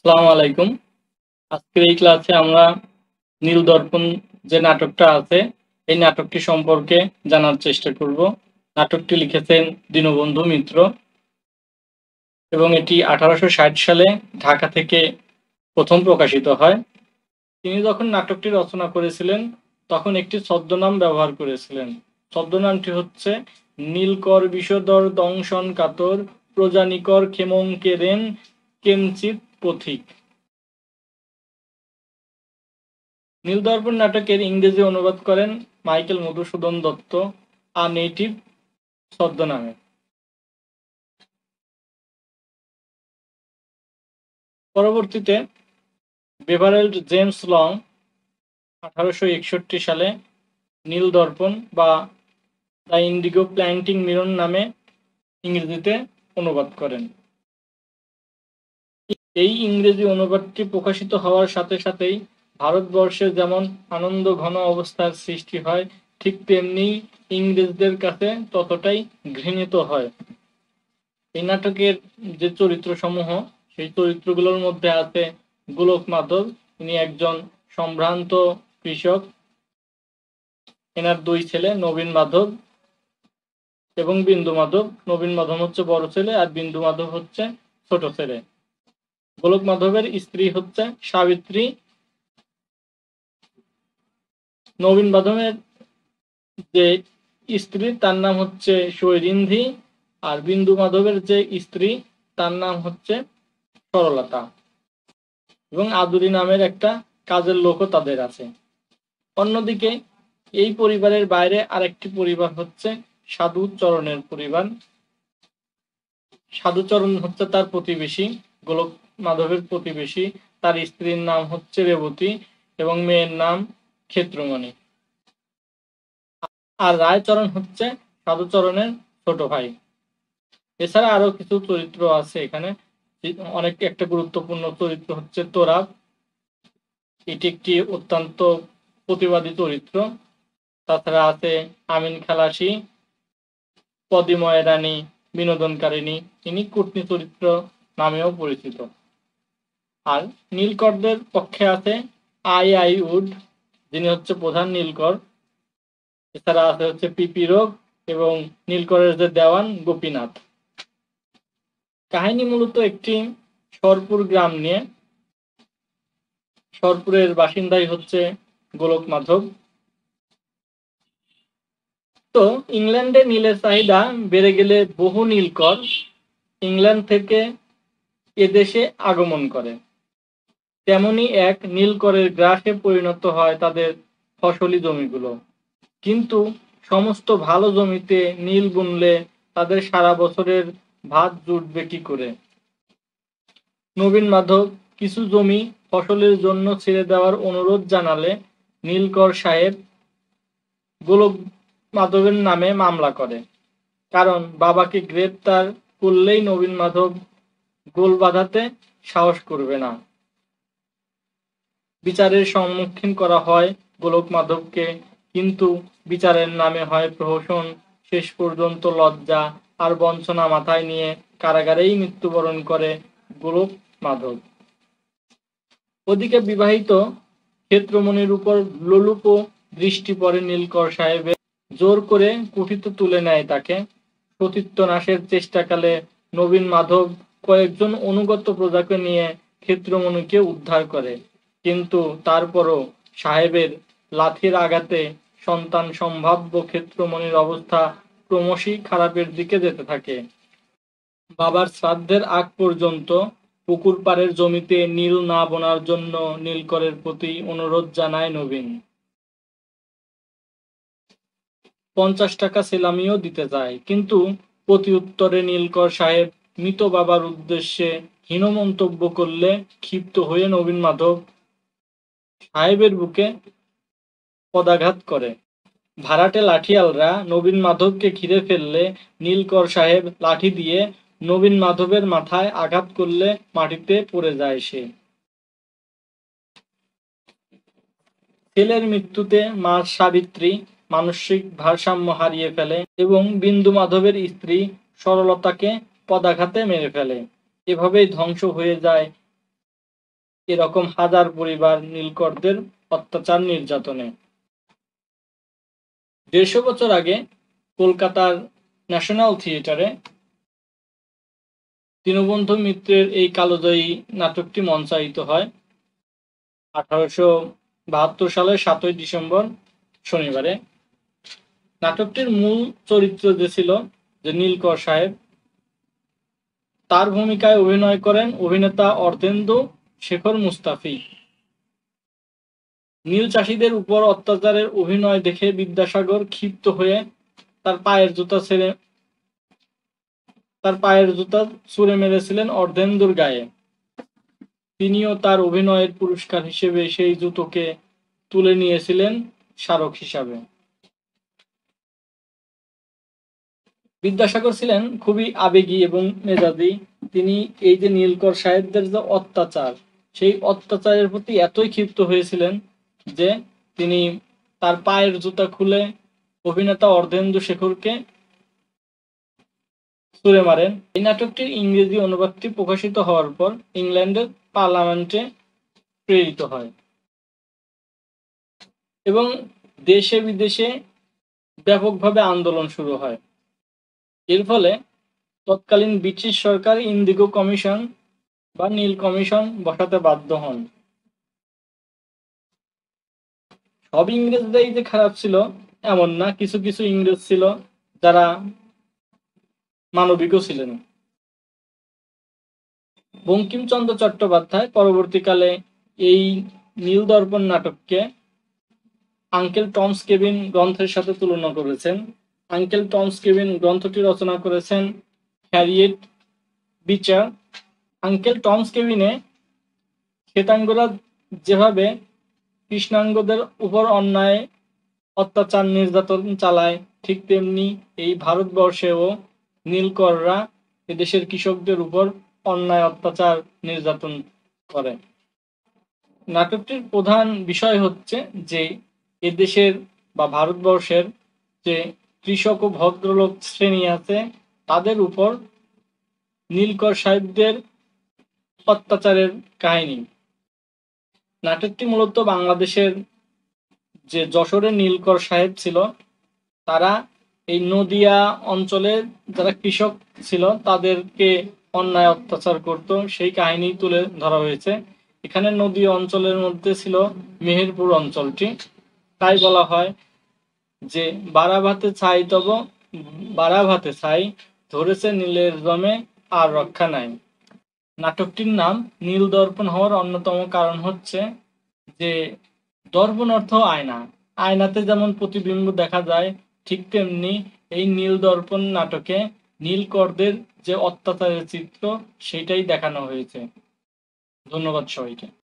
আসসালামু আলাইকুম। আজকের এই ক্লাসে আমরা নীল দর্পণ যে নাটকটা আছে, এই নাটকটি সম্পর্কে জানার চেষ্টা করব। নাটকটি লিখেছেন দীনবন্ধু মিত্র এবং এটি 1860 সালে ঢাকা থেকে প্রথম প্রকাশিত হয়। তিনি যখন নাটকটি রচনা করেছিলেন, তখন একটি ছদ্মনাম ব্যবহার করেছিলেন। ছদ্মনামটি হচ্ছে নীলকর বিষধর দংশন কাতর প্রজানিকর ক্ষেমংকেরেন কেঞ্চিৎ পথিক। নীলদর্পণ নাটকের ইংরেজি অনুবাদ করেন মাইকেল মধুসূদন দত্ত আ নেটিভ ছদ্মনামে। পরবর্তীতে বেভারেল্ড জেমস লং 1861 সালে নীলদর্পণ বা দ্য ইন্ডিগো প্ল্যান্টিং মিরন নামে ইংরেজিতে অনুবাদ করেন। এই ইংরেজি অনুবাদটি প্রকাশিত হওয়ার সাথে সাথেই ভারতবর্ষে যেমন আনন্দ ঘন অবস্থার সৃষ্টি হয়, ঠিক তেমনি ইংরেজদের কাছে ততটাই ঘৃণিত হয়। এই নাটকের যে চরিত্রসমূহ, সেই চরিত্রগুলোর মধ্যে আছে গোলক মাধব। ইনি একজন সম্ভ্রান্ত কৃষক। এনার দুই ছেলে নবীন মাধব এবং বিন্দু মাধব। নবীন মাধব হচ্ছে বড় ছেলে আর বিন্দু মাধব হচ্ছে ছোট ছেলে। গোলক মাধবের স্ত্রী হচ্ছে সাবিত্রী। নবীন মাধবের যে স্ত্রী তার নাম হচ্ছে শৈরিন্ধি, আর বিন্দু মাধবের যে স্ত্রী তার নাম হচ্ছে সরলতা, এবং আদুরি নামের একটা কাজের লোকও তাদের আছে। অন্যদিকে এই পরিবারের বাইরে আরেকটি পরিবার হচ্ছে সাধুচরণের পরিবার। সাধুচরণ হচ্ছে তার প্রতিবেশী, গোলক মাধবের প্রতিবেশী। তার স্ত্রীর নাম হচ্ছে রেবতী এবং মেয়ের নাম ক্ষেত্রমণি। আর রায়চরণ হচ্ছে সাধুচরণের ছোট ভাই। এছাড়া আরো কিছু চরিত্র আছে এখানে। অনেক একটা গুরুত্বপূর্ণ চরিত্র হচ্ছে তোরাব। এটি একটি অত্যন্ত প্রতিবাদী চরিত্র। তাছাড়া আছে আমিন খালাসি, পদিময় রানী, বিনোদনকারিণী। ইনি কুটনি চরিত্র নামেও পরিচিত। আর নীলকরদের পক্ষে আছে আই আই উড, যিনি হচ্ছে প্রধান নীলকর। এছাড়া আছে হচ্ছে পিপি রোগ এবং নীলকরের যে দেওয়ান গোপীনাথ। কাহিনী মূলত একটি সরপুর গ্রাম নিয়ে। সরপুরের বাসিন্দাই হচ্ছে গোলক মাধব। তো ইংল্যান্ডে নীলের চাহিদা বেড়ে গেলে বহু নীলকর ইংল্যান্ড থেকে এদেশে আগমন করে। তেমনি এক নীলকরের গ্রাসে পরিণত হয় তাদের ফসলি জমিগুলো। কিন্তু সমস্ত ভালো জমিতে নীল বুনলে তাদের সারা বছরের ভাত জুটবে কি করে? নবীন মাধব কিছু জমি ফসলের জন্য ছেড়ে দেওয়ার অনুরোধ জানালে নীলকর সাহেব গোলক মাধবের নামে মামলা করে। কারণ বাবাকে গ্রেপ্তার করলেই নবীন মাধব গোল বাঁধাতে সাহস করবে না। বিচারের সম্মুখীন করা হয় গোলক মাধবকে, কিন্তু বিচারের নামে হয় প্রহসন। শেষ পর্যন্ত লজ্জা আর বঞ্চনা মাথায় নিয়ে কারাগারেই মৃত্যুবরণ করে গোলক মাধব। ওদিকে বিবাহিত ক্ষেত্রমণির উপর লোলুপ দৃষ্টি পড়ে নীলকর সাহেবের। জোর করে কুঠিতে তুলে নেয় তাকে। সতীত্ব নাশের চেষ্টাকালে নবীন মাধব কয়েকজন অনুগত প্রজাকে নিয়ে ক্ষেত্রমণিকে উদ্ধার করে, কিন্তু তারপরও সাহেবের লাঠির আঘাতে সন্তান সম্ভাব্য ক্ষেত্রমণির অবস্থা ক্রমশই খারাপের দিকে যেতে থাকে। বাবার শ্রাদ্ধের আগ পর্যন্ত পুকুর পাড়ের জমিতে নীল না বোনার জন্য নীলকরের প্রতি অনুরোধ জানায় নবীন। 50 টাকা সেলামিও দিতে যায়, কিন্তু প্রতি উত্তরে নীলকর সাহেব মৃত বাবার উদ্দেশ্যে হীন মন্তব্য করলে ক্ষিপ্ত হয়ে নবীন মাধব সাহেবের বুকে পদাঘাত করে। ভাড়াটে লাঠিয়ালরা নবীন মাধবকে ঘিরে ফেললে নীলকর সাহেব লাঠি দিয়ে নবীন মাধবের মাথায় আঘাত করলে মাটিতে পড়ে যায় সে। ছেলের মৃত্যুতে মা সাবিত্রী মানসিক ভারসাম্য হারিয়ে ফেলে এবং বিন্দু মাধবের স্ত্রী সরলতাকে পদাঘাতে মেরে ফেলে। এভাবেই ধ্বংস হয়ে যায় এরকম হাজার পরিবার নীলকরদের অত্যাচার নির্যাতনে। 150 বছর আগে কলকাতার ন্যাশনাল থিয়েটারে দীনবন্ধু মিত্রের এই কালজয়ী নাটকটি মঞ্চায়িত হয় 1872 সালের 7ই ডিসেম্বর শনিবারে। নাটকটির মূল চরিত্র যে ছিল যে নীলকর সাহেব, তার ভূমিকায় অভিনয় করেন অভিনেতা অর্ধেন্দু শেখর মুস্তাফি। নীল চাষীদের উপর অত্যাচারের অভিনয় দেখে বিদ্যাসাগর ক্ষিপ্ত হয়ে তার পায়ের জুতা ছুঁড়ে মেরেছিলেন অর্ধেন্দুর গায়ে। তিনিও তার অভিনয়ের পুরস্কার হিসেবে সেই জুতোকে তুলে নিয়েছিলেন স্মারক হিসাবে। বিদ্যাসাগর ছিলেন খুবই আবেগী এবং মেজাজী। তিনি এই যে নীলকর সাহেবদের যে অত্যাচার, সেই অত্যাচারের প্রতি এতই ক্ষিপ্ত হয়েছিলেন যে তিনি তার পায়ের জুতা খুলে অভিনেতা অর্ধেন্দু শেখরকে ছুঁড়ে মারেন। এই নাটকটির ইংরেজি অনুবাদটি প্রকাশিত হওয়ার পর ইংল্যান্ডের পার্লামেন্টে প্রেরিত হয় এবং দেশে বিদেশে ব্যাপকভাবে আন্দোলন শুরু হয়। এর ফলে তৎকালীন ব্রিটিশ সরকার ইন্দিগো কমিশন বা নীল কমিশন বসাতে বাধ্য হন। সব ইংরেজরাই যে খারাপ ছিল এমন না, কিছু কিছু ইংরেজ ছিল যারা মানবিকও ছিলেন। বঙ্কিমচন্দ্র চট্টোপাধ্যায় পরবর্তীকালে এই নীলদর্পণ নাটককে আঙ্কেল টমস কেবিন গ্রন্থের সাথে তুলনা করেছেন। আঙ্কেল টমস কেবিন গ্রন্থটি রচনা করেছেন হ্যারিয়েট বিচার। আঙ্কেল টমস কেবিনে শ্বেতাঙ্গরা যেভাবে কৃষ্ণাঙ্গদের উপর অন্যায় অত্যাচার নির্যাতন চালায়, ঠিক তেমনি এই ভারতবর্ষেও নীলকররা এদেশের কৃষকদের উপর অন্যায় অত্যাচার নির্যাতন করে। নাটকটির প্রধান বিষয় হচ্ছে যে এদেশের বা ভারতবর্ষের যে কৃষক ও ভদ্রলোক শ্রেণী আছে তাদের উপর নীলকর সাহেবদের অত্যাচারের কাহিনী। নাটকটি মূলত বাংলাদেশের যে যশোরের নীলকর সাহেব ছিল, তারা এই নদিয়া অঞ্চলে যারা কৃষক ছিল তাদেরকে অন্যায় অত্যাচার করত, সেই কাহিনী তুলে ধরা হয়েছে। এখানে নদী অঞ্চলের মধ্যে ছিল মেহেরপুর অঞ্চলটি। তাই বলা হয় যে বারাভাতে ছাই ধরেছে নীলের দমে আর রক্ষা নাই। নাটকটির নাম নীল দর্পণ হওয়ার অন্যতম কারণ হচ্ছে যে দর্পণ অর্থ আয়না, আয়নাতে যেমন প্রতিবিম্ব দেখা যায়, ঠিক তেমনি এই নীল দর্পণ নাটকে নীলকরদের যে অত্যাচারের চিত্র সেটাই দেখানো হয়েছে। ধন্যবাদ সবাইকে।